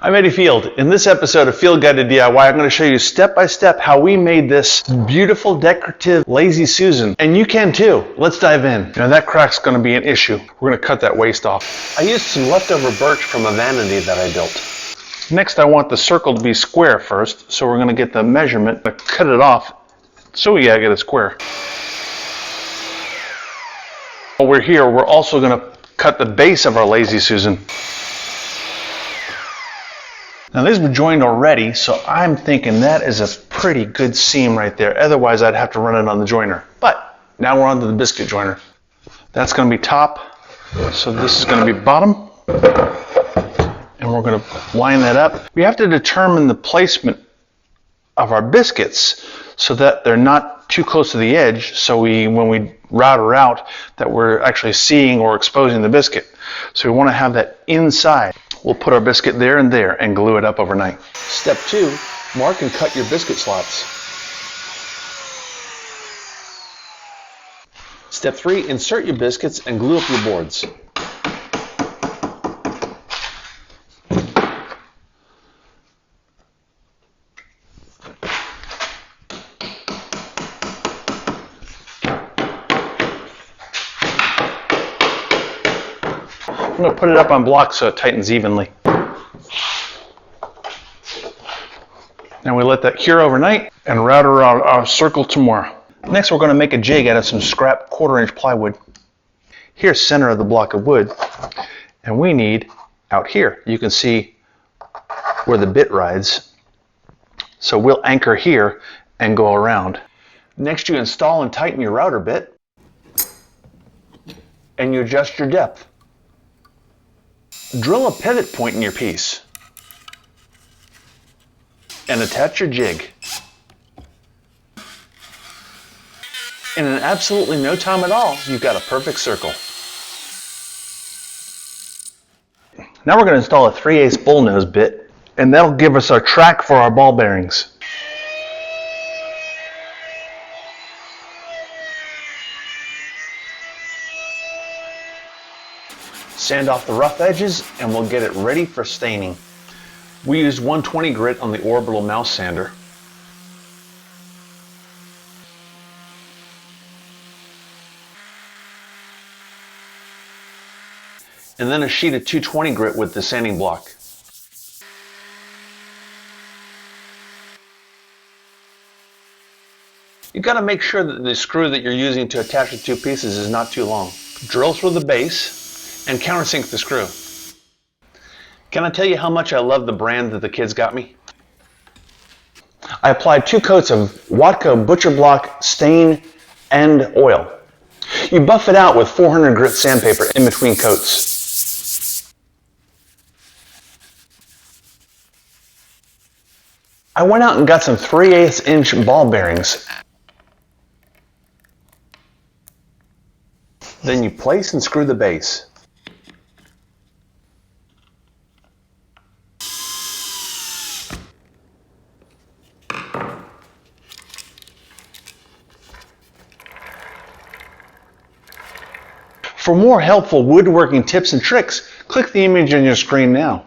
I'm Eddie Field. In this episode of Field Guide to DIY, I'm going to show you step by step how we made this beautiful decorative Lazy Susan. And you can too. Let's dive in. Now that crack's going to be an issue. We're going to cut that waste off. I used some leftover birch from a vanity that I built. Next, I want the circle to be square first, so we're going to get the measurement to cut it off so we gotta get it square. While we're here, we're also going to cut the base of our Lazy Susan. Now these were joined already, so I'm thinking that is a pretty good seam right there. Otherwise, I'd have to run it on the joiner. But now we're on to the biscuit joiner. That's going to be top, so this is going to be bottom. And we're going to line that up. We have to determine the placement of our biscuits so that they're not too close to the edge, so when we router out, that we're actually seeing or exposing the biscuit. So we want to have that inside. We'll put our biscuit there and glue it up overnight. Step 2, mark and cut your biscuit slots. Step 3, insert your biscuits and glue up your boards. I'm going to put it up on blocks so it tightens evenly. Now we let that cure overnight and router our circle tomorrow. Next, we're going to make a jig out of some scrap 1/4-inch plywood. Here's center of the block of wood, and we need out here. You can see where the bit rides. So we'll anchor here and go around. Next, you install and tighten your router bit, and you adjust your depth. Drill a pivot point in your piece and attach your jig. And in absolutely no time at all, you've got a perfect circle. Now we're going to install a 3/8 bullnose bit, and that'll give us our track for our ball bearings. Sand off the rough edges and we'll get it ready for staining. We used 120 grit on the orbital mouse sander. And then a sheet of 220 grit with the sanding block. You've got to make sure that the screw that you're using to attach the two pieces is not too long. Drill through the base and countersink the screw. Can I tell you how much I love the brand that the kids got me? I applied 2 coats of Watco Butcher Block stain and oil. You buff it out with 400 grit sandpaper in between coats. I went out and got some 3/8 inch ball bearings. Then you place and screw the base. For more helpful woodworking tips and tricks, click the image on your screen now.